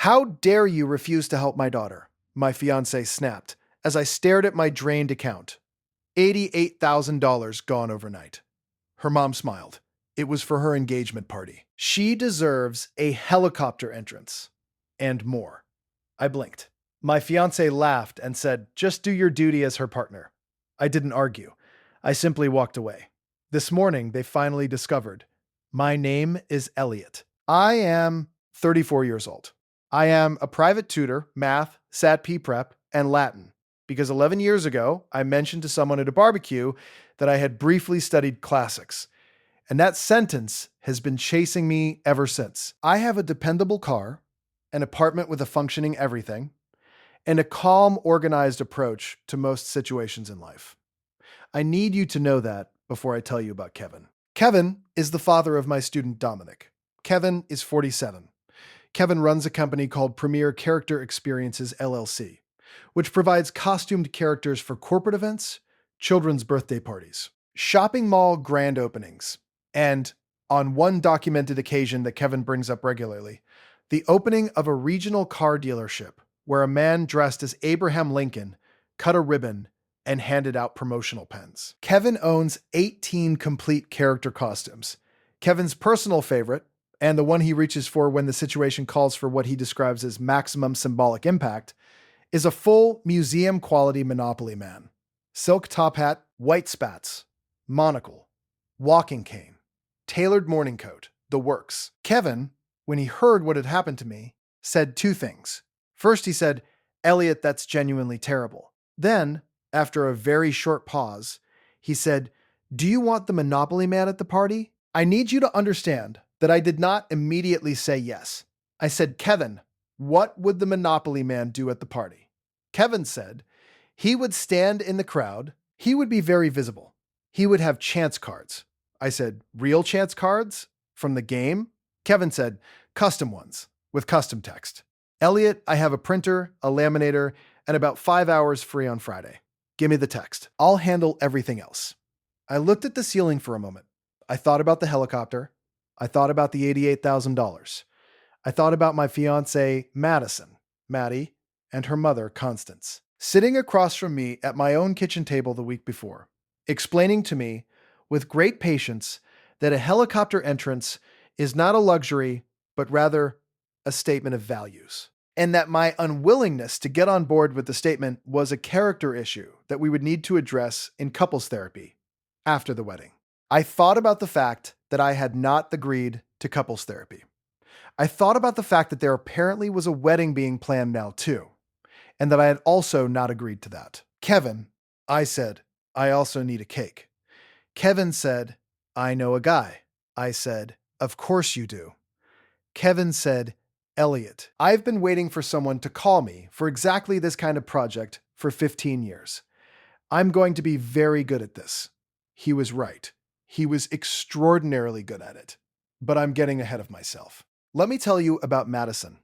How dare you refuse to help my daughter? My fiancée snapped as I stared at my drained account. $88,000 gone overnight. Her mom smiled. It was for her engagement party. She deserves a helicopter entrance. And more. I blinked. My fiancé laughed and said, "Just do your duty as her partner." I didn't argue. I simply walked away. This morning, they finally discovered my name is Eliot. I am 34 years old. I am a private tutor, math, Sat P prep, and Latin, because 11 years ago, I mentioned to someone at a barbecue that I had briefly studied classics. And that sentence has been chasing me ever since. I have a dependable car, an apartment with a functioning everything, and a calm, organized approach to most situations in life. I need you to know that before I tell you about Kevin. Kevin is the father of my student Dominic. Kevin is 47. Kevin runs a company called Premier Character Experiences LLC, which provides costumed characters for corporate events, children's birthday parties, shopping mall grand openings, and, on one documented occasion that Kevin brings up regularly, the opening of a regional car dealership where a man dressed as Abraham Lincoln cut a ribbon and handed out promotional pens. Kevin owns 18 complete character costumes. Kevin's personal favorite, and the one he reaches for when the situation calls for what he describes as maximum symbolic impact, is a full museum-quality Monopoly man. Silk top hat, white spats, monocle, walking cane, tailored morning coat, the works. Kevin, when he heard what had happened to me, said two things. First, he said, "Eliot, that's genuinely terrible." Then, after a very short pause, he said, "Do you want the Monopoly man at the party?" I need you to understand that I did not immediately say yes. I said, "Kevin, what would the Monopoly man do at the party?" Kevin said, "He would stand in the crowd. He would be very visible. He would have chance cards." I said, "Real chance cards? From the game?" Kevin said, "Custom ones, with custom text. Eliot, I have a printer, a laminator, and about 5 hours free on Friday. Give me the text. I'll handle everything else." I looked at the ceiling for a moment. I thought about the helicopter. I thought about the $88,000. I thought about my fiancée, Madison, Maddie, and her mother, Constance, sitting across from me at my own kitchen table the week before, explaining to me, with great patience, that a helicopter entrance is not a luxury, but rather a statement of values. And that my unwillingness to get on board with the statement was a character issue that we would need to address in couples therapy after the wedding. I thought about the fact that I had not agreed to couples therapy. I thought about the fact that there apparently was a wedding being planned now too, and that I had also not agreed to that. "Kevin," I said, "I also need a cake." Kevin said, "I know a guy." I said, "Of course you do." Kevin said, "Eliot, I've been waiting for someone to call me for exactly this kind of project for 15 years. I'm going to be very good at this." He was right. He was extraordinarily good at it. But I'm getting ahead of myself. Let me tell you about Madison.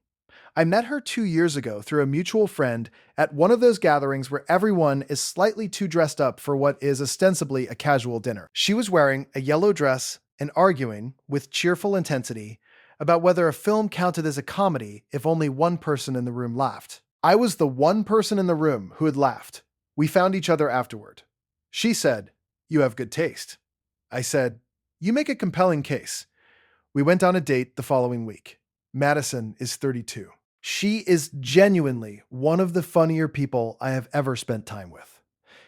I met her 2 years ago through a mutual friend at one of those gatherings where everyone is slightly too dressed up for what is ostensibly a casual dinner. She was wearing a yellow dress and arguing, with cheerful intensity, about whether a film counted as a comedy if only one person in the room laughed. I was the one person in the room who had laughed. We found each other afterward. She said, "You have good taste." I said, "You make a compelling case." We went on a date the following week. Madison is 32. She is genuinely one of the funnier people I have ever spent time with.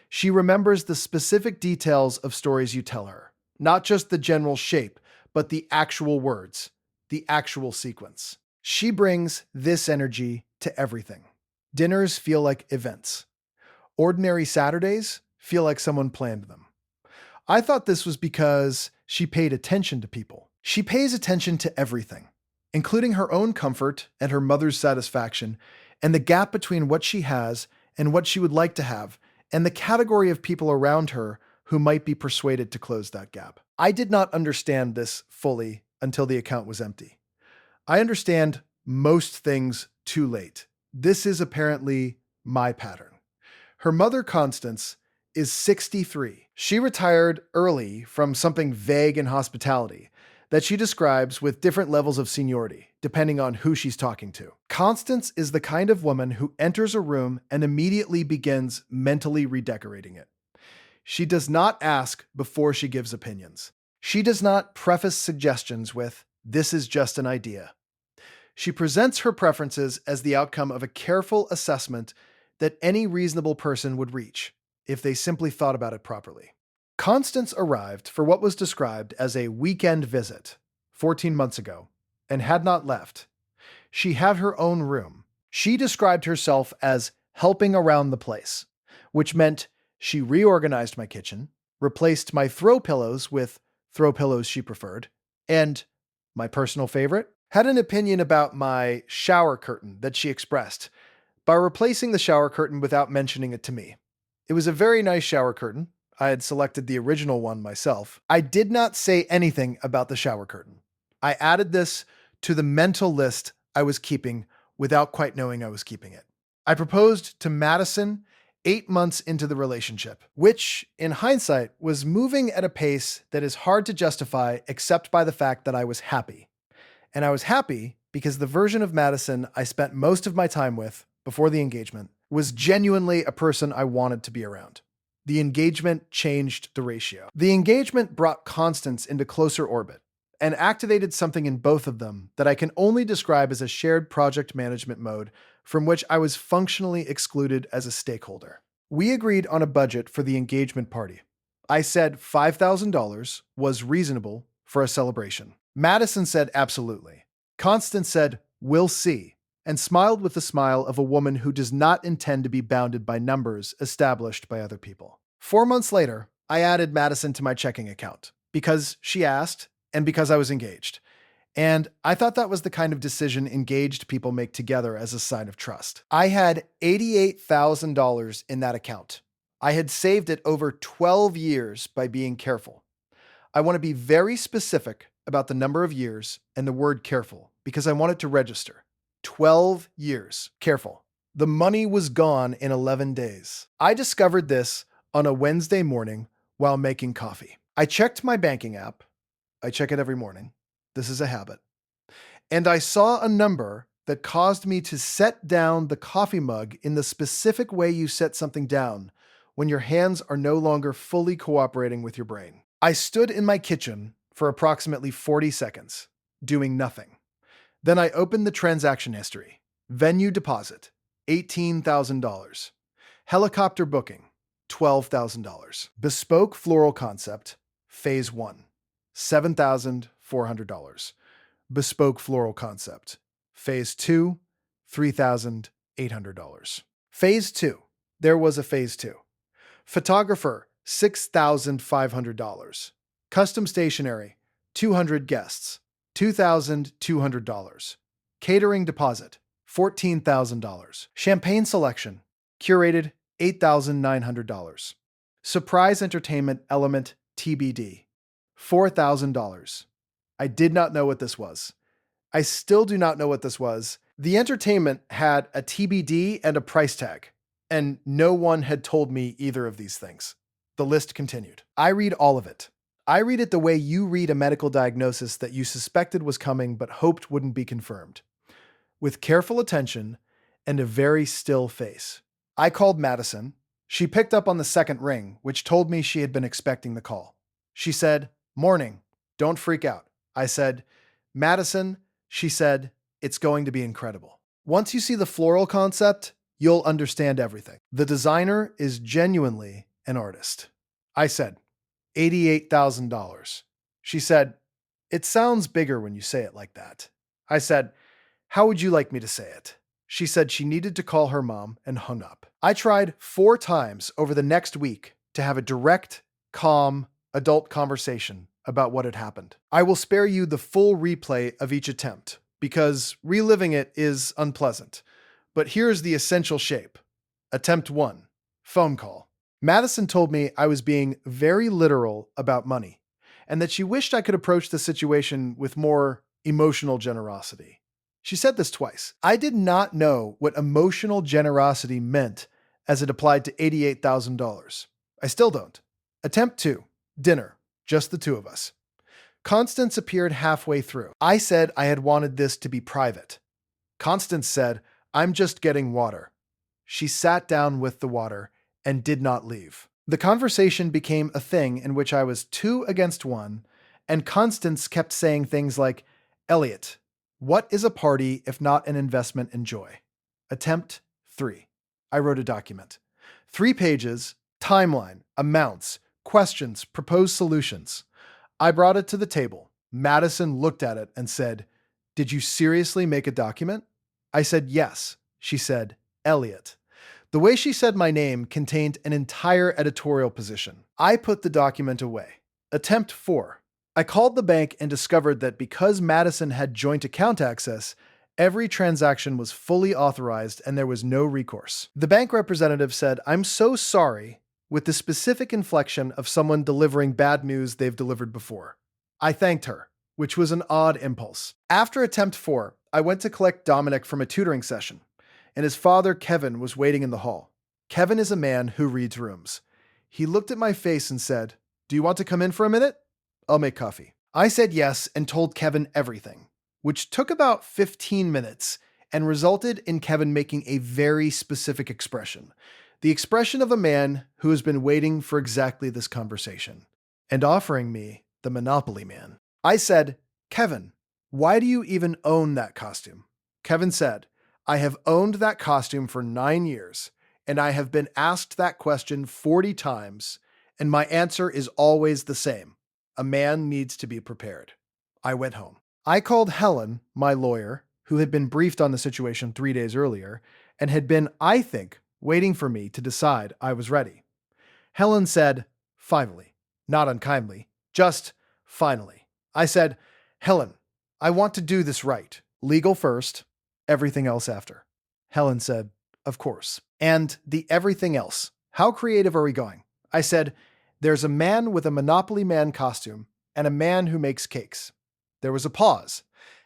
She remembers the specific details of stories you tell her, not just the general shape, but the actual words, the actual sequence. She brings this energy to everything. Dinners feel like events. Ordinary Saturdays feel like someone planned them. I thought this was because she paid attention to people. She pays attention to everything, including her own comfort and her mother's satisfaction, and the gap between what she has and what she would like to have, and the category of people around her who might be persuaded to close that gap. I did not understand this fully until the account was empty. I understand most things too late. This is apparently my pattern. Her mother, Constance, is 63. She retired early from something vague in hospitality, that she describes with different levels of seniority, depending on who she's talking to. Constance is the kind of woman who enters a room and immediately begins mentally redecorating it. She does not ask before she gives opinions. She does not preface suggestions with, "This is just an idea." She presents her preferences as the outcome of a careful assessment that any reasonable person would reach if they simply thought about it properly. Constance arrived for what was described as a weekend visit 14 months ago and had not left. She had her own room. She described herself as helping around the place, which meant she reorganized my kitchen, replaced my throw pillows with throw pillows she preferred, and, my personal favorite, had an opinion about my shower curtain that she expressed by replacing the shower curtain without mentioning it to me. It was a very nice shower curtain. I had selected the original one myself. I did not say anything about the shower curtain. I added this to the mental list I was keeping without quite knowing I was keeping it. I proposed to Madison 8 months into the relationship, which, in hindsight, was moving at a pace that is hard to justify except by the fact that I was happy. And I was happy because the version of Madison I spent most of my time with before the engagement was genuinely a person I wanted to be around. The engagement changed the ratio. The engagement brought Constance into closer orbit and activated something in both of them that I can only describe as a shared project management mode from which I was functionally excluded as a stakeholder. We agreed on a budget for the engagement party. I said $5,000 was reasonable for a celebration. Madison said absolutely. Constance said, "We'll see," and smiled with the smile of a woman who does not intend to be bounded by numbers established by other people. 4 months later, I added Madison to my checking account because she asked and because I was engaged. And I thought that was the kind of decision engaged people make together as a sign of trust. I had $88,000 in that account. I had saved it over 12 years by being careful. I want to be very specific about the number of years and the word careful because I want it to register. 12 years. Careful. The money was gone in 11 days. I discovered this on a Wednesday morning while making coffee. I checked my banking app. I check it every morning. This is a habit. And I saw a number that caused me to set down the coffee mug in the specific way you set something down when your hands are no longer fully cooperating with your brain. I stood in my kitchen for approximately 40 seconds, doing nothing. Then I opened the transaction history. Venue deposit, $18,000. Helicopter booking, $12,000. Bespoke floral concept, phase 1, $7,400. Bespoke floral concept, phase 2, $3,800. Phase 2. There was a phase 2. Photographer, $6,500. Custom stationery, 200 guests, $2,200. Catering deposit, $14,000. Champagne selection, curated, $8,900. Surprise entertainment element TBD, $4,000. I did not know what this was. I still do not know what this was. The entertainment had a TBD and a price tag, and no one had told me either of these things. The list continued. I read all of it. I read it the way you read a medical diagnosis that you suspected was coming but hoped wouldn't be confirmed. With careful attention and a very still face. I called Madison. She picked up on the second ring, which told me she had been expecting the call. She said, "Morning. Don't freak out." I said, "Madison," she said, "it's going to be incredible. Once you see the floral concept, you'll understand everything. The designer is genuinely an artist." I said, $88,000. She said, "It sounds bigger when you say it like that." I said, "How would you like me to say it?" She said she needed to call her mom and hung up. I tried 4 times over the next week to have a direct, calm, adult conversation about what had happened. I will spare you the full replay of each attempt because reliving it is unpleasant. But here's the essential shape. Attempt 1. Phone call. Madison told me I was being very literal about money and that she wished I could approach the situation with more emotional generosity. She said this twice. I did not know what emotional generosity meant as it applied to $88,000. I still don't. Attempt 2. Dinner. Just the two of us. Constance appeared halfway through. I said I had wanted this to be private. Constance said, "I'm just getting water." She sat down with the water and did not leave. The conversation became a thing in which I was 2 against 1, and Constance kept saying things like, "Eliot, what is a party if not an investment in joy?" Attempt 3. I wrote a document. 3 pages, timeline, amounts, questions, proposed solutions. I brought it to the table. Madison looked at it and said, "Did you seriously make a document?" I said, "Yes." She said, "Eliot." The way she said my name contained an entire editorial position. I put the document away. Attempt 4. I called the bank and discovered that because Madison had joint account access, every transaction was fully authorized and there was no recourse. The bank representative said, "I'm so sorry," with the specific inflection of someone delivering bad news they've delivered before. I thanked her, which was an odd impulse. After attempt 4, I went to collect Dominic from a tutoring session, and his father, Kevin, was waiting in the hall. Kevin is a man who reads rooms. He looked at my face and said, "Do you want to come in for a minute? I'll make coffee." I said yes and told Kevin everything, which took about 15 minutes and resulted in Kevin making a very specific expression. The expression of a man who has been waiting for exactly this conversation and offering me the Monopoly Man. I said, "Kevin, why do you even own that costume?" Kevin said, "I have owned that costume for 9 years, and I have been asked that question 40 times, and my answer is always the same. A man needs to be prepared." I went home. I called Helen, my lawyer, who had been briefed on the situation 3 days earlier, and had been, I think, waiting for me to decide I was ready. Helen said, "Finally," not unkindly, just finally. I said, "Helen, I want to do this right. Legal first, everything else after." Helen said, "Of course." And the everything else. How creative are we going? I said, "There's a man with a Monopoly Man costume and a man who makes cakes." There was a pause.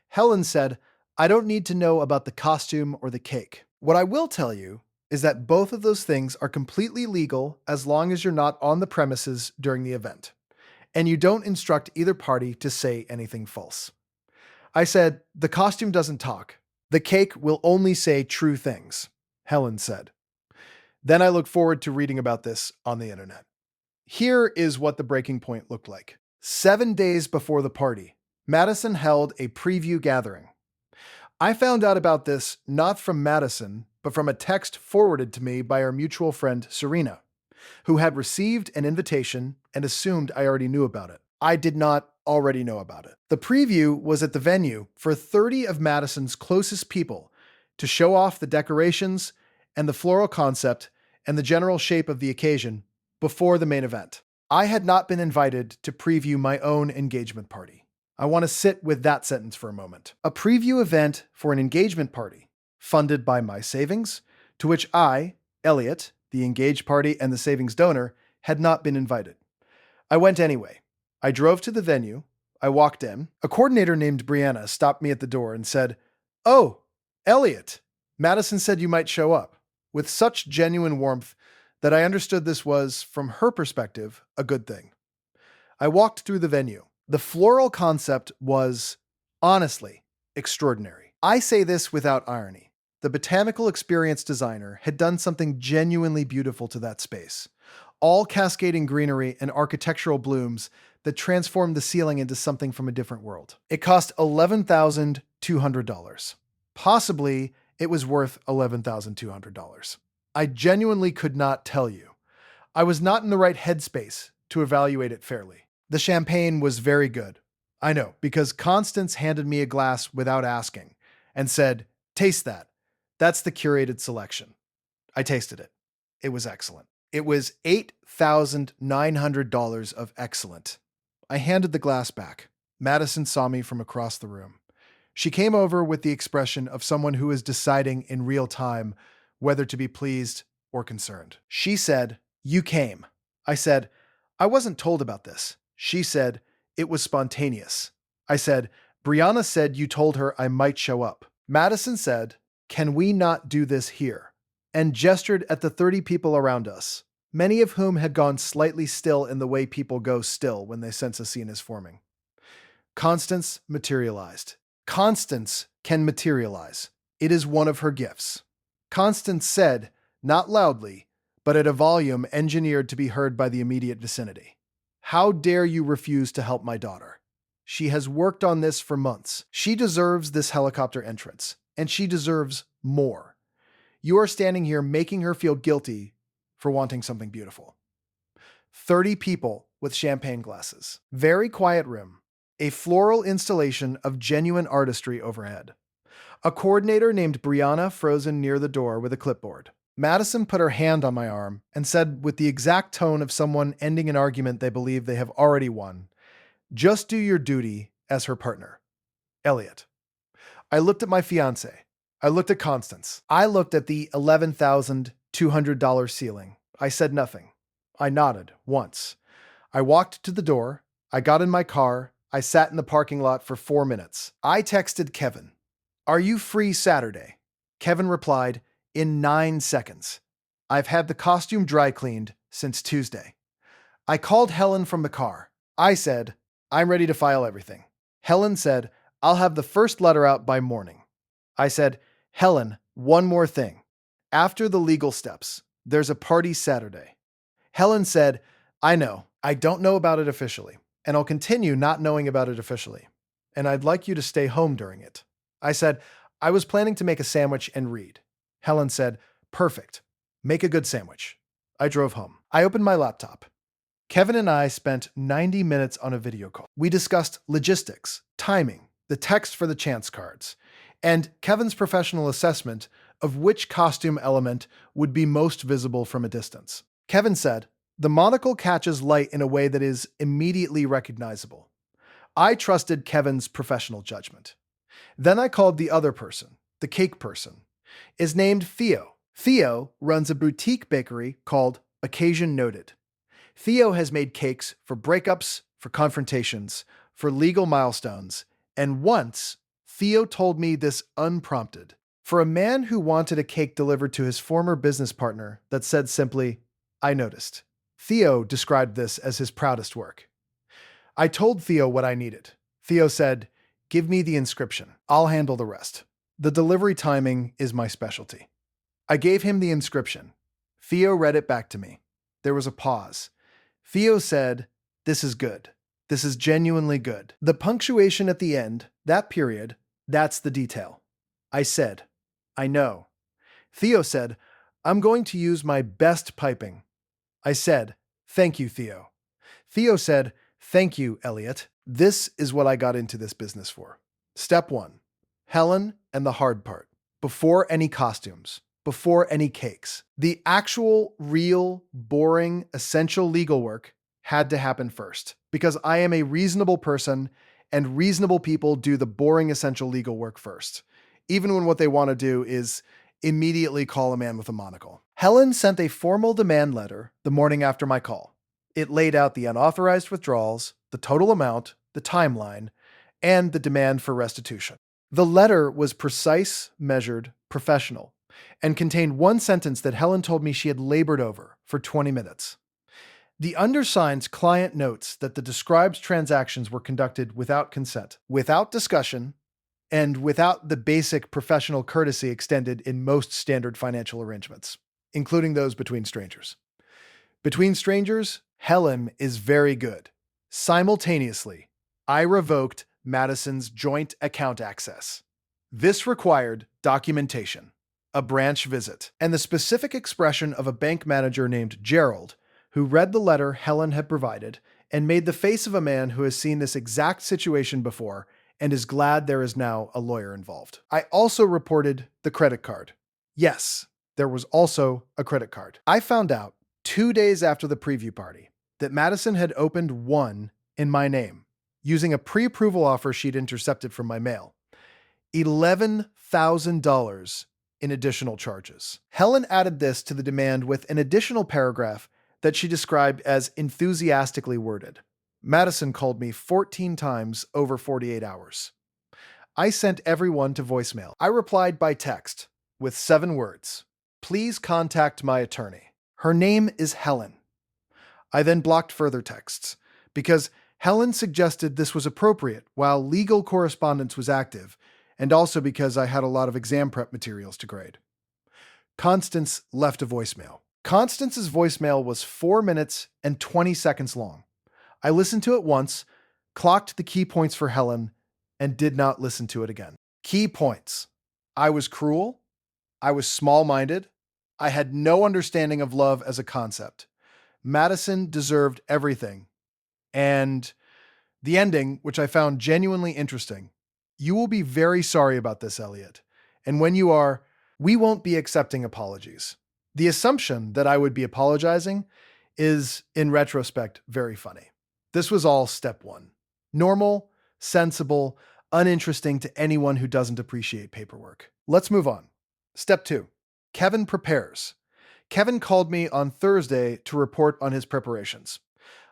Helen said, "I don't need to know about the costume or the cake. What I will tell you is that both of those things are completely legal as long as you're not on the premises during the event, and you don't instruct either party to say anything false." I said, "The costume doesn't talk. The cake will only say true things," Helen said. Then I look forward to reading about this on the internet. Here is what the breaking point looked like. 7 days before the party, Madison held a preview gathering. I found out about this not from Madison, but from a text forwarded to me by our mutual friend Serena, who had received an invitation and assumed I already knew about it. I did not already know about it. The preview was at the venue for 30 of Madison's closest people to show off the decorations and the floral concept and the general shape of the occasion before the main event. I had not been invited to preview my own engagement party. I want to sit with that sentence for a moment. A preview event for an engagement party, funded by my savings, to which I, Eliot, the engaged party and the savings donor, had not been invited. I went anyway. I drove to the venue. I walked in. A coordinator named Brianna stopped me at the door and said, "Oh, Eliot, Madison said you might show up," with such genuine warmth that I understood this was, from her perspective, a good thing. I walked through the venue. The floral concept was, honestly, extraordinary. I say this without irony. The botanical experience designer had done something genuinely beautiful to that space. All cascading greenery and architectural blooms that transformed the ceiling into something from a different world. It cost $11,200. Possibly, it was worth $11,200. I genuinely could not tell you. I was not in the right headspace to evaluate it fairly. The champagne was very good. I know, because Constance handed me a glass without asking and said, "Taste that. That's the curated selection." I tasted it. It was excellent. It was $8,900 of excellent. I handed the glass back. Madison saw me from across the room. She came over with the expression of someone who is deciding in real time whether to be pleased or concerned. She said, "You came." I said, "I wasn't told about this." She said, "It was spontaneous." I said, "Brianna said you told her I might show up." Madison said, "Can we not do this here?" and gestured at the 30 people around us, many of whom had gone slightly still in the way people go still when they sense a scene is forming. Constance materialized. Constance can materialize. It is one of her gifts. Constance said, not loudly, but at a volume engineered to be heard by the immediate vicinity. How dare you refuse to help my daughter? She has worked on this for months. She deserves this helicopter entrance, and she deserves more. You are standing here making her feel guilty for wanting something beautiful. 30 people with champagne glasses. Very quiet room. A floral installation of genuine artistry overhead. A coordinator named Brianna frozen near the door with a clipboard. Madison put her hand on my arm and said with the exact tone of someone ending an argument they believe they have already won, "Just do your duty as her partner." Eliot. I looked at my fiancé. I looked at Constance. I looked at the $11,200 ceiling. I said nothing. I nodded once. I walked to the door. I got in my car. I sat in the parking lot for 4 minutes. I texted Kevin, "Are you free Saturday?" Kevin replied, "In 9 seconds. I've had the costume dry cleaned since Tuesday." I called Helen from the car. I said, "I'm ready to file everything." Helen said, "I'll have the first letter out by morning." I said, "Helen, one more thing. After the legal steps, there's a party Saturday." Helen said, "I know. I don't know about it officially, and I'll continue not knowing about it officially. And I'd like you to stay home during it." I said, "I was planning to make a sandwich and read." Helen said, "Perfect. Make a good sandwich." I drove home. I opened my laptop. Kevin and I spent 90 minutes on a video call. We discussed logistics, timing, the text for the chance cards, and Kevin's professional assessment of which costume element would be most visible from a distance. Kevin said, "The monocle catches light in a way that is immediately recognizable." I trusted Kevin's professional judgment. Then I called the other person, the cake person. Is named Theo. Theo runs a boutique bakery called Occasion Noted. Theo has made cakes for breakups, for confrontations, for legal milestones, and once, Theo told me this unprompted. For a man who wanted a cake delivered to his former business partner that said simply, "I noticed." Theo described this as his proudest work. I told Theo what I needed. Theo said, "Give me the inscription. I'll handle the rest. The delivery timing is my specialty." I gave him the inscription. Theo read it back to me. There was a pause. Theo said, "This is good. This is genuinely good." The punctuation at the end, that period, that's the detail. I said, "I know." Theo said, "I'm going to use my best piping." I said, "Thank you, Theo." Theo said, "Thank you, Eliot. This is what I got into this business for." Step 1. Helen and the hard part. Before any costumes. Before any cakes. The actual, real, boring, essential legal work had to happen first. Because I am a reasonable person, and reasonable people do the boring, essential legal work first. Even when what they want to do is immediately call a man with a monocle. Helen sent a formal demand letter the morning after my call. It laid out the unauthorized withdrawals, the total amount, the timeline, and the demand for restitution. The letter was precise, measured, professional, and contained one sentence that Helen told me she had labored over for 20 minutes. The undersigned's client notes that the described transactions were conducted without consent, without discussion, and without the basic professional courtesy extended in most standard financial arrangements, including those between strangers. Between strangers, Helen is very good. Simultaneously, I revoked Madison's joint account access. This required documentation, a branch visit, and the specific expression of a bank manager named Gerald, who read the letter Helen had provided and made the face of a man who has seen this exact situation before and is glad there is now a lawyer involved. I also reported the credit card. Yes, there was also a credit card. I found out 2 days after the preview party that Madison had opened one in my name, using a pre-approval offer she'd intercepted from my mail. $11,000 in additional charges. Helen added this to the demand with an additional paragraph that she described as enthusiastically worded. Madison called me 14 times over 48 hours. I sent everyone to voicemail. I replied by text with 7 words. "Please contact my attorney. Her name is Helen." I then blocked further texts because Helen suggested this was appropriate while legal correspondence was active, and also because I had a lot of exam prep materials to grade. Constance left a voicemail. Constance's voicemail was 4 minutes and 20 seconds long. I listened to it once, clocked the key points for Helen, and did not listen to it again. Key points. I was cruel. I was small-minded. I had no understanding of love as a concept. Madison deserved everything. And the ending, which I found genuinely interesting. You will be very sorry about this, Eliot. And when you are, we won't be accepting apologies. The assumption that I would be apologizing is, in retrospect, very funny. This was all step one. Normal, sensible, uninteresting to anyone who doesn't appreciate paperwork. Let's move on. Step two. Kevin prepares. Kevin called me on Thursday to report on his preparations.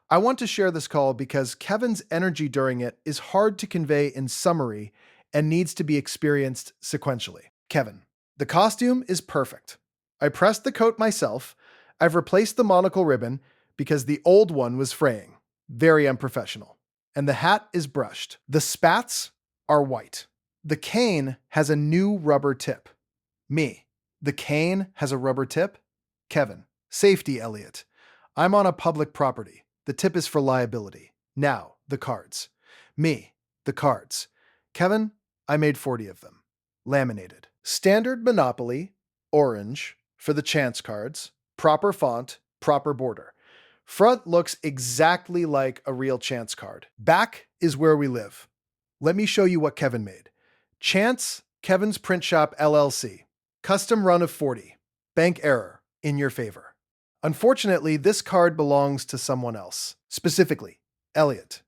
I want to share this call because Kevin's energy during it is hard to convey in summary and needs to be experienced sequentially. Kevin, the costume is perfect. I pressed the coat myself. I've replaced the monocle ribbon because the old one was fraying. Very unprofessional. And the hat is brushed. The spats are white. The cane has a new rubber tip. Me, the cane has a rubber tip? Kevin, safety, Eliot. I'm on a public property. The tip is for liability. Now, the cards. Me, the cards. Kevin, I made 40 of them. Laminated. Standard Monopoly, orange, for the chance cards. Proper font, proper border. Front looks exactly like a real chance card. Back is where we live. Let me show you what Kevin made. Chance, Kevin's Print Shop, LLC. Custom run of 40. Bank error, in your favor. Unfortunately, this card belongs to someone else, specifically Eliot,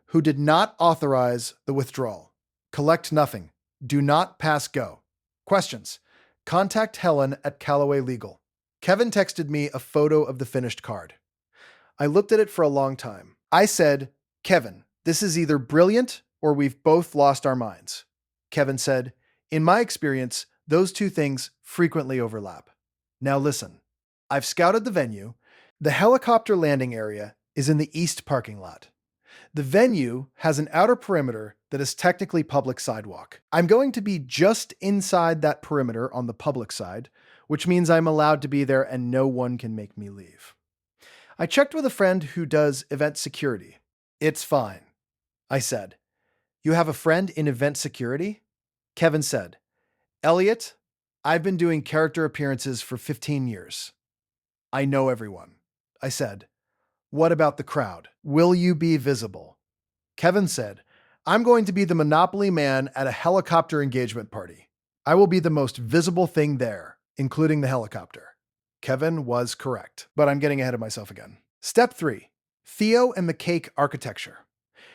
who did not authorize the withdrawal. Collect nothing. Do not pass go. Questions. Contact Helen at Callaway Legal. Kevin texted me a photo of the finished card. I looked at it for a long time. I said, Kevin, this is either brilliant or we've both lost our minds. Kevin said, in my experience, those two things frequently overlap. Now listen. I've scouted the venue. The helicopter landing area is in the east parking lot. The venue has an outer perimeter that is technically public sidewalk. I'm going to be just inside that perimeter on the public side, which means I'm allowed to be there and no one can make me leave. I checked with a friend who does event security. It's fine. I said, you have a friend in event security? Kevin said, Eliot, I've been doing character appearances for 15 years. I know everyone. I said, what about the crowd? Will you be visible? Kevin said, I'm going to be the Monopoly man at a helicopter engagement party. I will be the most visible thing there, including the helicopter. Kevin was correct, but I'm getting ahead of myself again. Step 3. Theo and the cake architecture.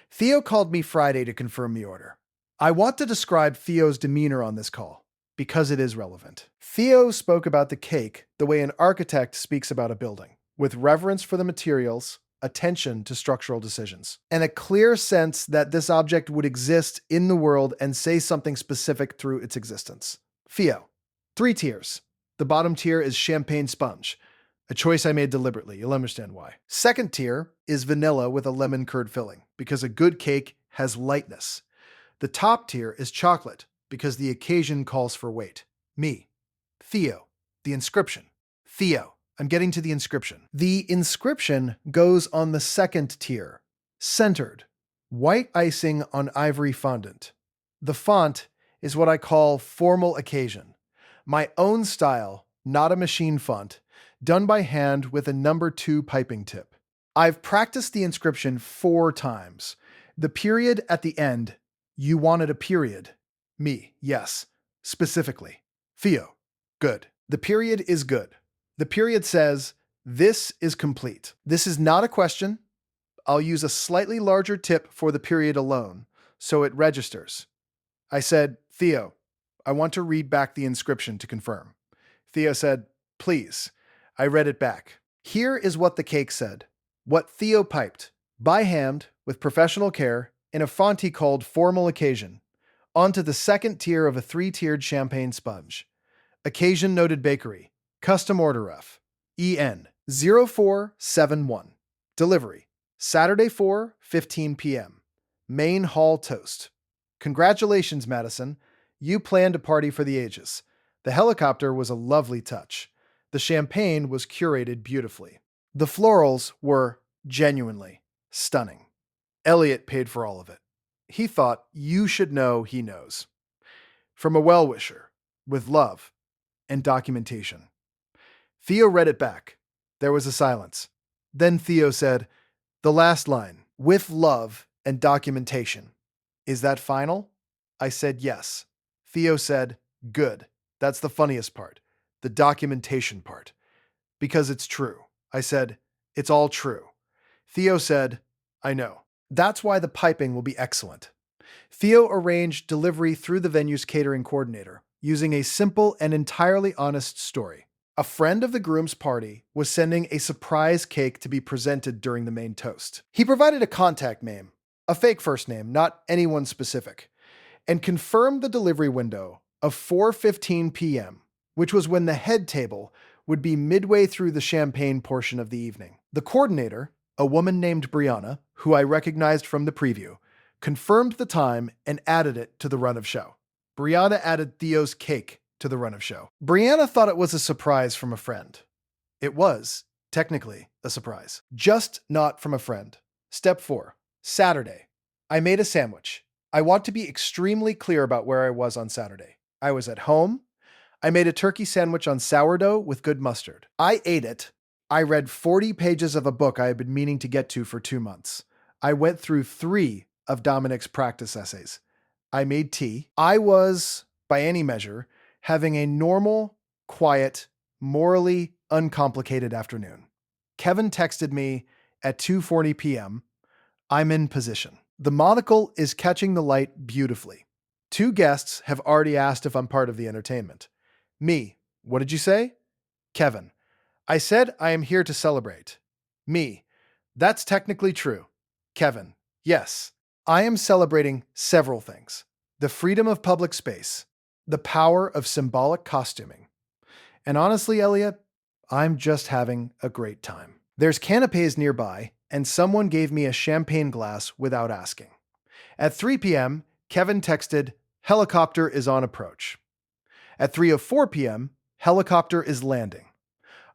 Theo called me Friday to confirm the order. I want to describe Theo's demeanor on this call, because it is relevant. Theo spoke about the cake the way an architect speaks about a building, with reverence for the materials, attention to structural decisions, and a clear sense that this object would exist in the world and say something specific through its existence. Theo. 3 tiers. The bottom tier is champagne sponge, a choice I made deliberately. You'll understand why. Second tier is vanilla with a lemon curd filling, because a good cake has lightness. The top tier is chocolate, because the occasion calls for weight. Me. Theo. The inscription. Theo. I'm getting to the inscription. The inscription goes on the second tier. Centered. White icing on ivory fondant. The font is what I call formal occasion. My own style, not a machine font, done by hand with a number 2 piping tip. I've practiced the inscription 4 times. The period at the end, you wanted a period. Me, yes, specifically. Theo, good. The period is good. The period says, this is complete. This is not a question. I'll use a slightly larger tip for the period alone, so it registers. I said, Theo, I want to read back the inscription to confirm. Theo said, please. I read it back. Here is what the cake said. What Theo piped, by hand, with professional care, in a font he called formal occasion, onto the second tier of a 3-tiered champagne sponge. Occasion noted bakery. Custom order ref. EN 0471. Delivery Saturday 4:15 p.m. Main hall toast. Congratulations, Madison. You planned a party for the ages. The helicopter was a lovely touch. The champagne was curated beautifully. The florals were genuinely stunning. Eliot paid for all of it. He thought you should know he knows. From a well-wisher, with love and documentation. Theo read it back. There was a silence. Then Theo said, the last line, with love and documentation. Is that final? I said yes. Theo said, good. That's the funniest part. The documentation part. Because it's true. I said, it's all true. Theo said, I know. That's why the piping will be excellent. Theo arranged delivery through the venue's catering coordinator, using a simple and entirely honest story. A friend of the groom's party was sending a surprise cake to be presented during the main toast. He provided a contact name, a fake first name, not anyone specific, and confirmed the delivery window of 4:15 p.m., which was when the head table would be midway through the champagne portion of the evening. The coordinator, a woman named Brianna, who I recognized from the preview, confirmed the time and added it to the run of show. Brianna added Theo's cake to the run of show. Brianna thought it was a surprise from a friend. It was, technically, a surprise. Just not from a friend. Step 4. Saturday. I made a sandwich. I want to be extremely clear about where I was on Saturday. I was at home. I made a turkey sandwich on sourdough with good mustard. I ate it. I read 40 pages of a book I had been meaning to get to for 2 months. I went through 3 of Dominic's practice essays. I made tea. I was, by any measure, having a normal, quiet, morally uncomplicated afternoon. Kevin texted me at 2:40 p.m. I'm in position. The monocle is catching the light beautifully. 2 guests have already asked if I'm part of the entertainment. Me, what did you say? Kevin, I said I am here to celebrate. Me, that's technically true. Kevin, yes, I am celebrating several things. The freedom of public space, the power of symbolic costuming. And honestly, Eliot, I'm just having a great time. There's canapes nearby, and someone gave me a champagne glass without asking. At 3 p.m., Kevin texted, helicopter is on approach. At 3:04 p.m., helicopter is landing.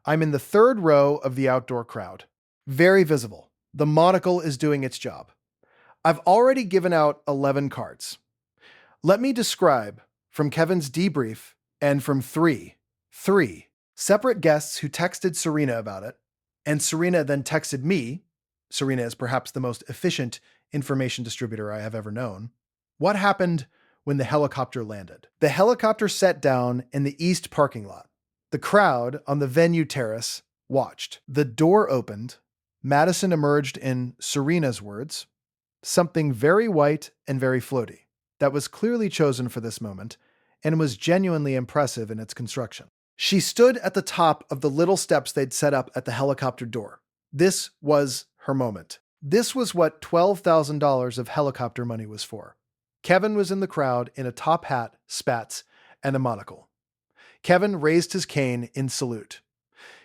I'm in the 3rd row of the outdoor crowd. Very visible. The monocle is doing its job. I've already given out 11 cards. Let me describe from Kevin's debrief and from three separate guests who texted Serena about it, and Serena then texted me. Serena is perhaps the most efficient information distributor I have ever known. What happened when the helicopter landed? The helicopter set down in the east parking lot. The crowd on the venue terrace watched. The door opened. Madison emerged in Serena's words, something very white and very floaty that was clearly chosen for this moment and was genuinely impressive in its construction. She stood at the top of the little steps they'd set up at the helicopter door. This was her moment. This was what $12,000 of helicopter money was for. Kevin was in the crowd in a top hat, spats, and a monocle. Kevin raised his cane in salute.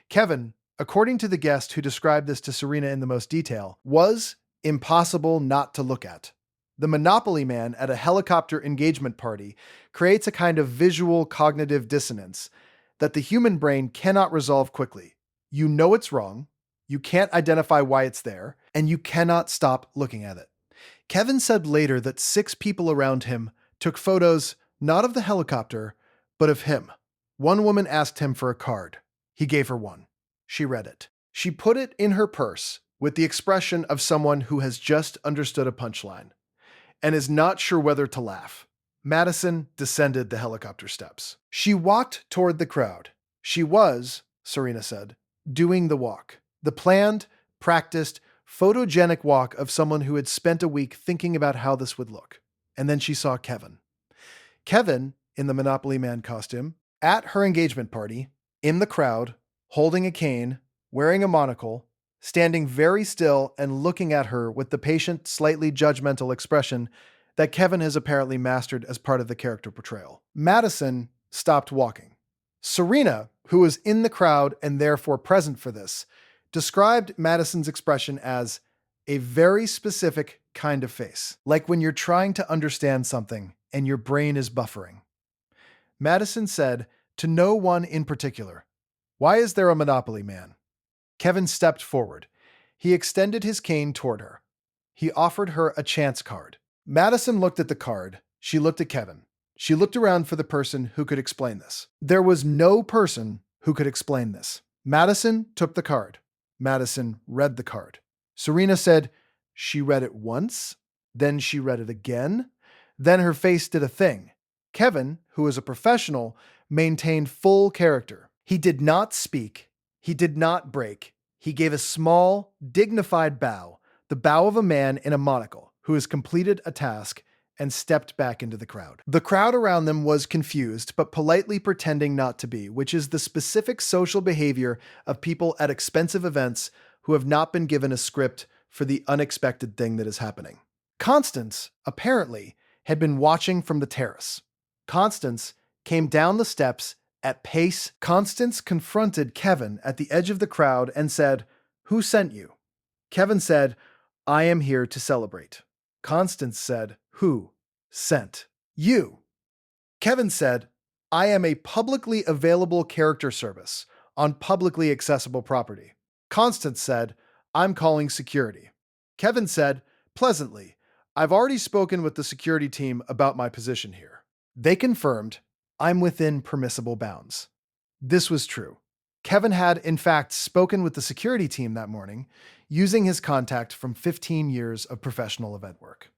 Kevin, according to the guest who described this to Serena in the most detail, was impossible not to look at. The Monopoly man at a helicopter engagement party creates a kind of visual cognitive dissonance that the human brain cannot resolve quickly. You know it's wrong, you can't identify why it's there, and you cannot stop looking at it. Kevin said later that 6 people around him took photos not of the helicopter, but of him. One woman asked him for a card. He gave her one. She read it. She put it in her purse with the expression of someone who has just understood a punchline and is not sure whether to laugh. Madison descended the helicopter steps. She walked toward the crowd. She was, Serena said, doing the walk. The planned, practiced, photogenic walk of someone who had spent a week thinking about how this would look. And then she saw Kevin. Kevin, in the Monopoly Man costume, at her engagement party, in the crowd, holding a cane, wearing a monocle, standing very still and looking at her with the patient, slightly judgmental expression that Kevin has apparently mastered as part of the character portrayal. Madison stopped walking. Serena, who was in the crowd and therefore present for this, described Madison's expression as A very specific kind of face, like when you're trying to understand something and your brain is buffering. Madison said, to no one in particular, "Why is there a Monopoly man?" Kevin stepped forward. He extended his cane toward her. He offered her a chance card. Madison looked at the card. She looked at Kevin. She looked around for the person who could explain this. There was no person who could explain this. Madison took the card. Madison read the card. Serena said she read it once, then she read it again, then her face did a thing. Kevin, who is a professional, maintained full character. He did not speak. He did not break. He gave a small, dignified bow, the bow of a man in a monocle who has completed a task, and stepped back into the crowd. The crowd around them was confused, but politely pretending not to be, which is the specific social behavior of people at expensive events who have not been given a script for the unexpected thing that is happening. Constance, apparently, had been watching from the terrace. Constance came down the steps at pace. Constance confronted Kevin at the edge of the crowd and said, "Who sent you?" Kevin said, "I am here to celebrate." Constance said, "Who sent you?" Kevin said, "I am a publicly available character service on publicly accessible property." Constance said, "I'm calling security." Kevin said, pleasantly, "I've already spoken with the security team about my position here. They confirmed I'm within permissible bounds." This was true. Kevin had, in fact, spoken with the security team that morning, using his contact from 15 years of professional event work.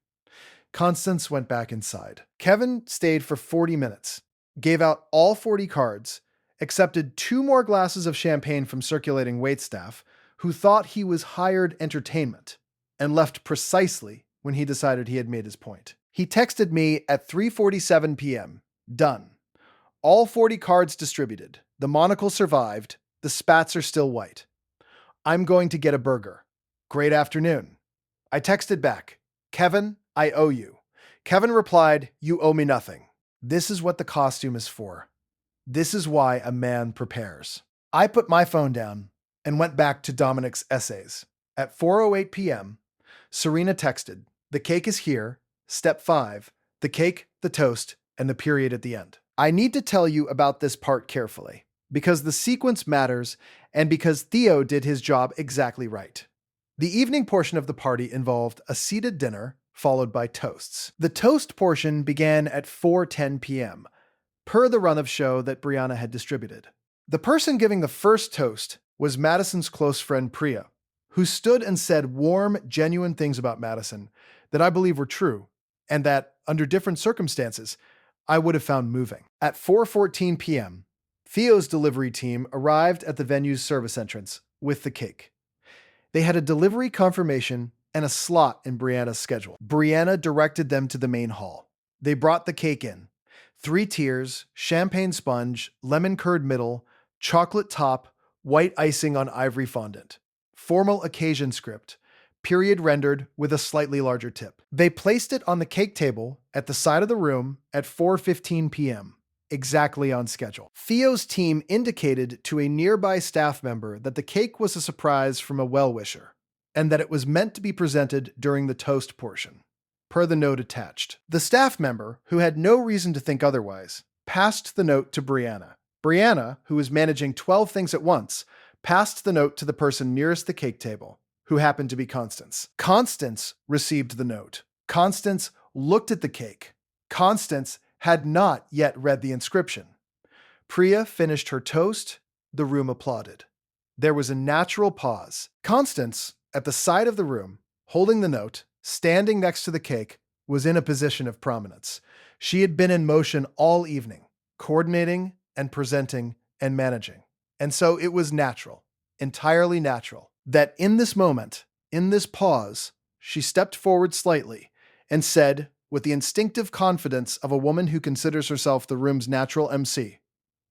Constance went back inside. Kevin stayed for 40 minutes, gave out all 40 cards, accepted 2 more glasses of champagne from circulating waitstaff, who thought he was hired entertainment, and left precisely when he decided he had made his point. He texted me at 3:47 p.m. Done. All 40 cards distributed. The monocle survived. The spats are still white. I'm going to get a burger. Great afternoon. I texted back, Kevin, I owe you. Kevin replied, you owe me nothing. This is what the costume is for. This is why a man prepares. I put my phone down and went back to Dominic's essays. At 4:08 p.m., Serena texted, the cake is here, step 5, the cake, the toast, and the period at the end. I need to tell you about this part carefully, because the sequence matters and because Theo did his job exactly right. The evening portion of the party involved a seated dinner followed by toasts. The toast portion began at 4:10 p.m., per the run of show that Brianna had distributed. The person giving the first toast was Madison's close friend Priya, who stood and said warm, genuine things about Madison that I believe were true, and that, under different circumstances, I would have found moving. At 4:14 p.m., Theo's delivery team arrived at the venue's service entrance with the cake. They had a delivery confirmation and a slot in Brianna's schedule. Brianna directed them to the main hall. They brought the cake in. 3 tiers, champagne sponge, lemon curd middle, chocolate top, white icing on ivory fondant. Formal occasion script, period rendered with a slightly larger tip. They placed it on the cake table at the side of the room at 4:15 p.m., exactly on schedule. Theo's team indicated to a nearby staff member that the cake was a surprise from a well-wisher, and that it was meant to be presented during the toast portion, per the note attached. The staff member, who had no reason to think otherwise, passed the note to Brianna. Brianna, who was managing 12 things at once, passed the note to the person nearest the cake table, who happened to be Constance. Constance received the note. Constance looked at the cake. Constance had not yet read the inscription. Priya finished her toast. The room applauded. There was a natural pause. Constance, at the side of the room, holding the note, standing next to the cake, was in a position of prominence. She had been in motion all evening, coordinating and presenting and managing. And so it was natural, entirely natural, that in this moment, in this pause, she stepped forward slightly and said, with the instinctive confidence of a woman who considers herself the room's natural MC,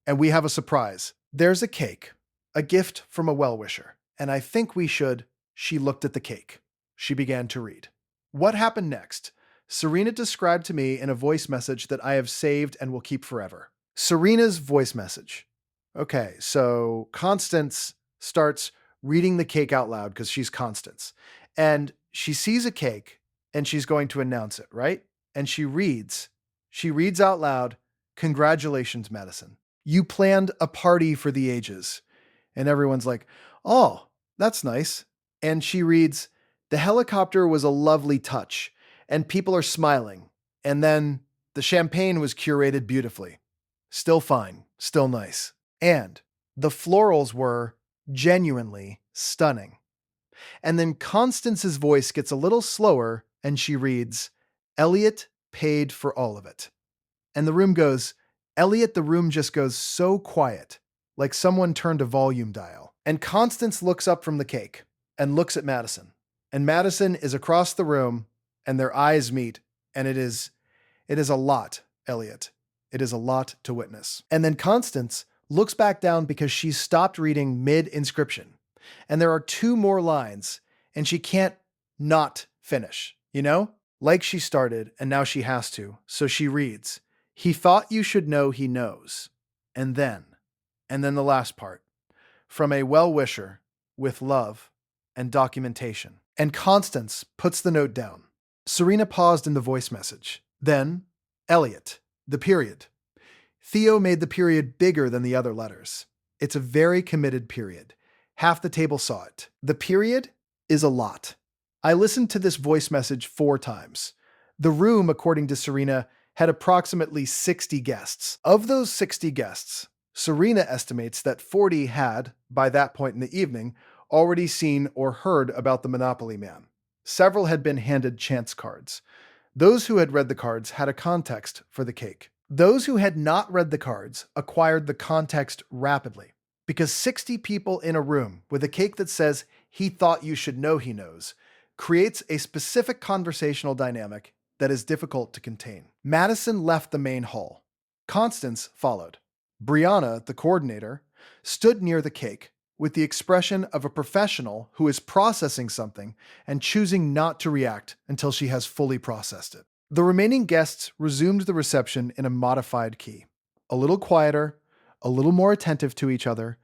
and we have a surprise. There's a cake, a gift from a well-wisher, and I think we should. She looked at the cake. She began to read. What happened next? Serena described to me in a voice message that I have saved and will keep forever. Serena's voice message. Okay, so Constance starts reading the cake out loud because she's Constance. And she sees a cake and she's going to announce it, right? And she reads out loud, "Congratulations, Madison. You planned a party for the ages." And everyone's like, "Oh, that's nice." And she reads, "The helicopter was a lovely touch, and people are smiling. And then the champagne was curated beautifully. Still fine, still nice. And the florals were genuinely stunning." And then Constance's voice gets a little slower and she reads, "Eliot paid for all of it." And the room just goes so quiet, like someone turned a volume dial. And Constance looks up from the cake and looks at Madison. And Madison is across the room and their eyes meet. And it is a lot, Eliot. It is a lot to witness. And then Constance looks back down because she's stopped reading mid-inscription. And there are two more lines, and she can't not finish, you know? Like she started, and now she has to. So she reads, "He thought you should know he knows." And then the last part, "From a well-wisher, with love and documentation." And Constance puts the note down. Serena paused in the voice message. Then, "Eliot, the period. Theo made the period bigger than the other letters. It's a very committed period. Half the table saw it. The period is a lot." I listened to this voice message 4 times. The room, according to Serena, had approximately 60 guests. Of those 60 guests, Serena estimates that 40 had, by that point in the evening, already seen or heard about the Monopoly Man. Several had been handed chance cards. Those who had read the cards had a context for the cake. Those who had not read the cards acquired the context rapidly, because 60 people in a room with a cake that says, "He thought you should know he knows," creates a specific conversational dynamic that is difficult to contain. Madison left the main hall. Constance followed. Brianna, the coordinator, stood near the cake with the expression of a professional who is processing something and choosing not to react until she has fully processed it. The remaining guests resumed the reception in a modified key. A little quieter, a little more attentive to each other,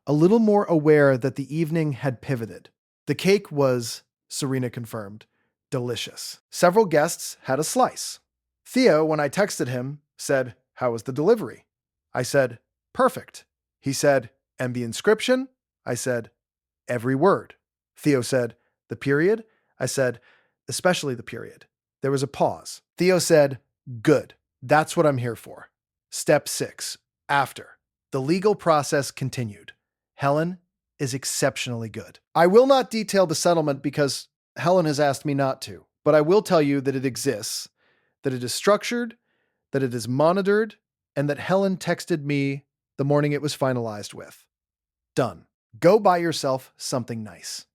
a little more aware that the evening had pivoted. The cake was, Serena confirmed, delicious. Several guests had a slice. Theo, when I texted him, said, "How was the delivery?" I said, "Perfect." He said, "And the inscription?" I said, "Every word." Theo said, "The period?" I said, "Especially the period." There was a pause. Theo said, "Good. That's what I'm here for." Step 6. After. The legal process continued. Helen is exceptionally good. I will not detail the settlement because Helen has asked me not to, but I will tell you that it exists, that it is structured, that it is monitored, and that Helen texted me the morning it was finalized with. Done. Go buy yourself something nice.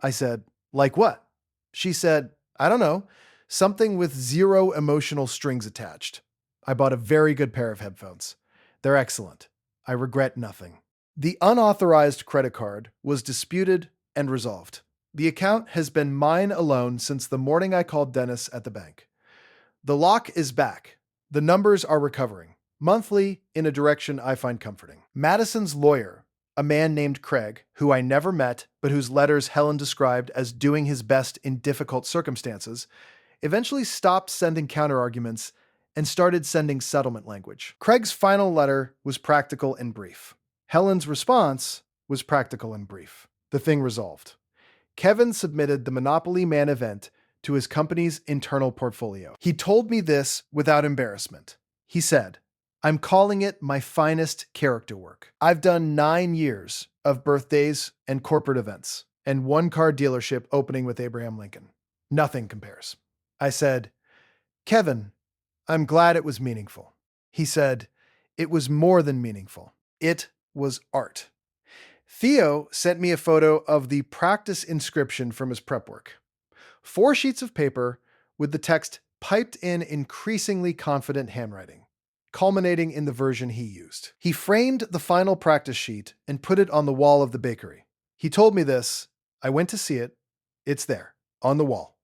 I said, "Like what?" She said, "I don't know, something with 0 emotional strings attached." I bought a very good pair of headphones. They're excellent. I regret nothing. The unauthorized credit card was disputed and resolved. The account has been mine alone since the morning I called Dennis at the bank. The lock is back. The numbers are recovering, monthly in a direction I find comforting. Madison's lawyer, a man named Craig, who I never met but whose letters Helen described as doing his best in difficult circumstances, eventually stopped sending counterarguments and started sending settlement language. Craig's final letter was practical and brief. Helen's response was practical and brief. The thing resolved. Kevin submitted the Monopoly Man event to his company's internal portfolio. He told me this without embarrassment. He said, "I'm calling it my finest character work. I've done 9 years of birthdays and corporate events, and 1 car dealership opening with Abraham Lincoln. Nothing compares." I said, "Kevin, I'm glad it was meaningful." He said, "It was more than meaningful. It was art." Theo sent me a photo of the practice inscription from his prep work. 4 sheets of paper with the text piped in increasingly confident handwriting, culminating in the version he used. He framed the final practice sheet and put it on the wall of the bakery. He told me this. I went to see it. It's there, on the wall,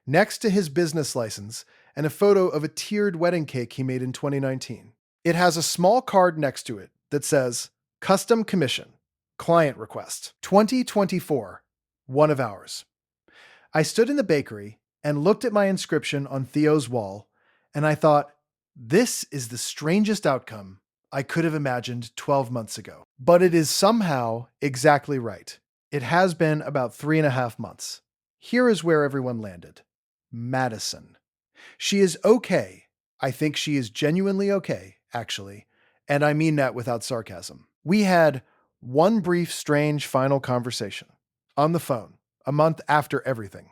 next to his business license and a photo of a tiered wedding cake he made in 2019. It has a small card next to it that says, "Custom Commission, Client Request, 2024, one of ours." I stood in the bakery and looked at my inscription on Theo's wall, and I thought, this is the strangest outcome I could have imagined 12 months ago. But it is somehow exactly right. It has been about 3.5 months. Here is where everyone landed. Madison. She is okay. I think she is genuinely okay, actually, and I mean that without sarcasm. We had one brief, strange final conversation on the phone, a month after everything,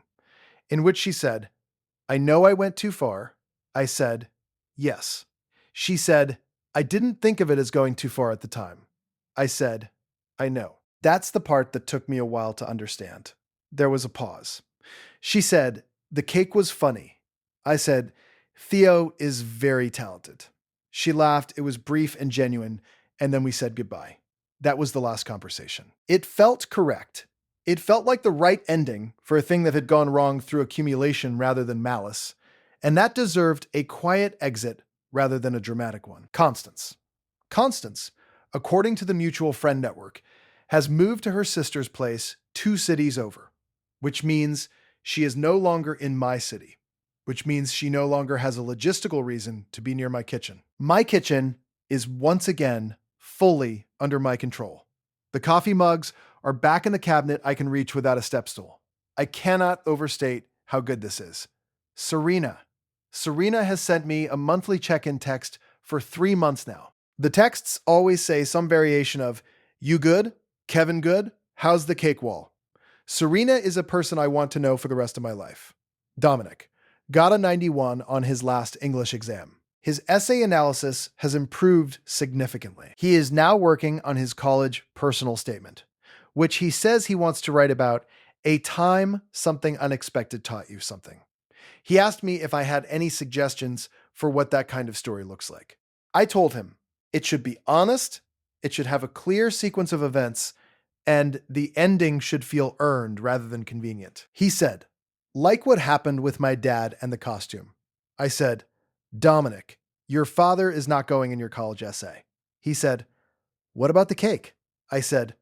in which she said, I know I went too far. I said, yes. She said, I didn't think of it as going too far at the time. I said, I know. That's the part that took me a while to understand. There was a pause. She said, the cake was funny. I said, Theo is very talented. She laughed. It was brief and genuine, and then we said goodbye. That was the last conversation. It felt correct. It felt like the right ending for a thing that had gone wrong through accumulation rather than malice, and that deserved a quiet exit rather than a dramatic one. Constance. Constance, according to the mutual friend network, has moved to her sister's place 2 cities over, which means she is no longer in my city, which means she no longer has a logistical reason to be near my kitchen. My kitchen is once again fully under my control. The coffee mugs are back in the cabinet I can reach without a step stool. I cannot overstate how good this is. Serena. Serena has sent me a monthly check-in text for 3 months now. The texts always say some variation of, you good? Kevin good? How's the cake wall? Serena is a person I want to know for the rest of my life. Dominic got a 91 on his last English exam. His essay analysis has improved significantly. He is now working on his college personal statement, which he says he wants to write about a time something unexpected taught you something. He asked me if I had any suggestions for what that kind of story looks like. I told him it should be honest, it should have a clear sequence of events, and the ending should feel earned rather than convenient. He said, like what happened with my dad and the costume. I said, Dominic, your father is not going in your college essay. He said, what about the cake? I said,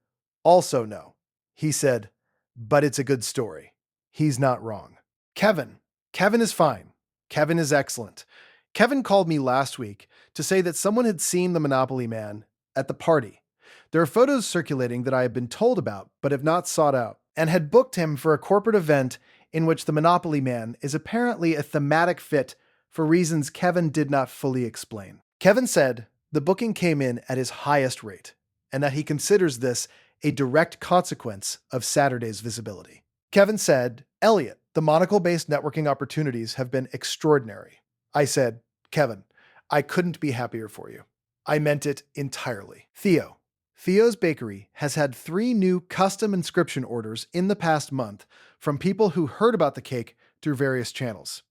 also no. He said, but it's a good story. He's not wrong. Kevin. Kevin is fine. Kevin is excellent. Kevin called me last week to say that someone had seen the Monopoly Man at the party. There are photos circulating that I have been told about but have not sought out, and had booked him for a corporate event in which the Monopoly Man is apparently a thematic fit for reasons Kevin did not fully explain. Kevin said the booking came in at his highest rate, and that he considers this a direct consequence of Saturday's visibility. Kevin said, Eliot, the monocle-based networking opportunities have been extraordinary. I said, Kevin, I couldn't be happier for you. I meant it entirely. Theo. Theo's Bakery has had 3 new custom inscription orders in the past month from people who heard about the cake through various channels.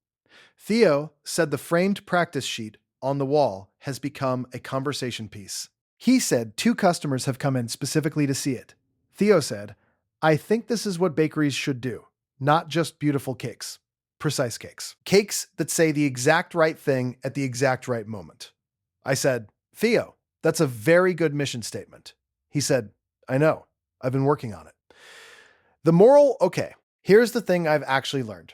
Theo said the framed practice sheet on the wall has become a conversation piece. He said 2 customers have come in specifically to see it. Theo said, I think this is what bakeries should do, not just beautiful cakes. Precise cakes. Cakes that say the exact right thing at the exact right moment. I said, Theo, that's a very good mission statement. He said, I know. I've been working on it. The moral, okay, here's the thing I've actually learned.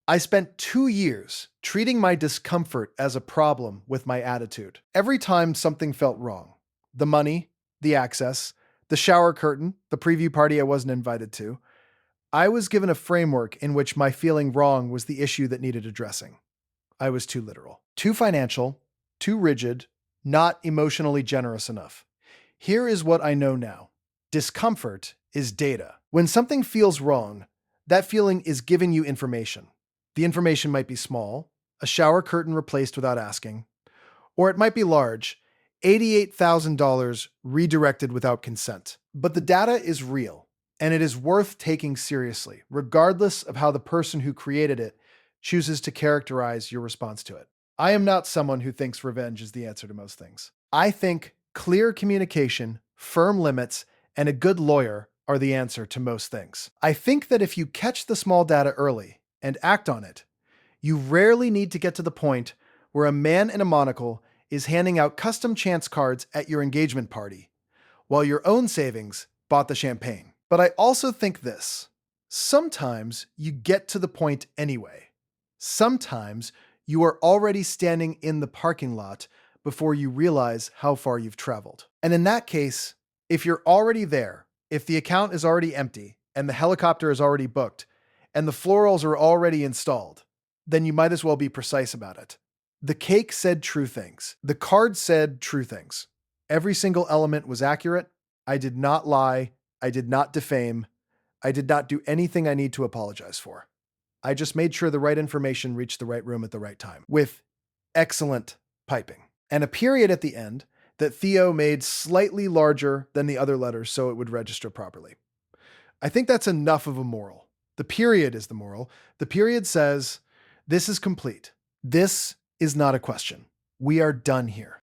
I spent 2 years treating my discomfort as a problem with my attitude. Every time something felt wrong, the money, the access, the shower curtain, the preview party I wasn't invited to, I was given a framework in which my feeling wrong was the issue that needed addressing. I was too literal, too financial, too rigid, not emotionally generous enough. Here is what I know now. Discomfort is data. When something feels wrong, that feeling is giving you information. The information might be small, a shower curtain replaced without asking, or it might be large, $88,000 redirected without consent. But the data is real, and it is worth taking seriously, regardless of how the person who created it chooses to characterize your response to it. I am not someone who thinks revenge is the answer to most things. I think clear communication, firm limits, and a good lawyer are the answer to most things. I think that if you catch the small data early and act on it, you rarely need to get to the point where a man in a monocle is handing out custom chance cards at your engagement party, while your own savings bought the champagne. But I also think this. Sometimes you get to the point anyway. Sometimes you are already standing in the parking lot before you realize how far you've traveled. And in that case, if you're already there, if the account is already empty and the helicopter is already booked and the florals are already installed, then you might as well be precise about it. The cake said true things. The card said true things. Every single element was accurate. I did not lie. I did not defame. I did not do anything I need to apologize for. I just made sure the right information reached the right room at the right time with excellent piping. And a period at the end that Theo made slightly larger than the other letters so it would register properly. I think that's enough of a moral. The period is the moral. The period says, this is complete. This is not a question. We are done here.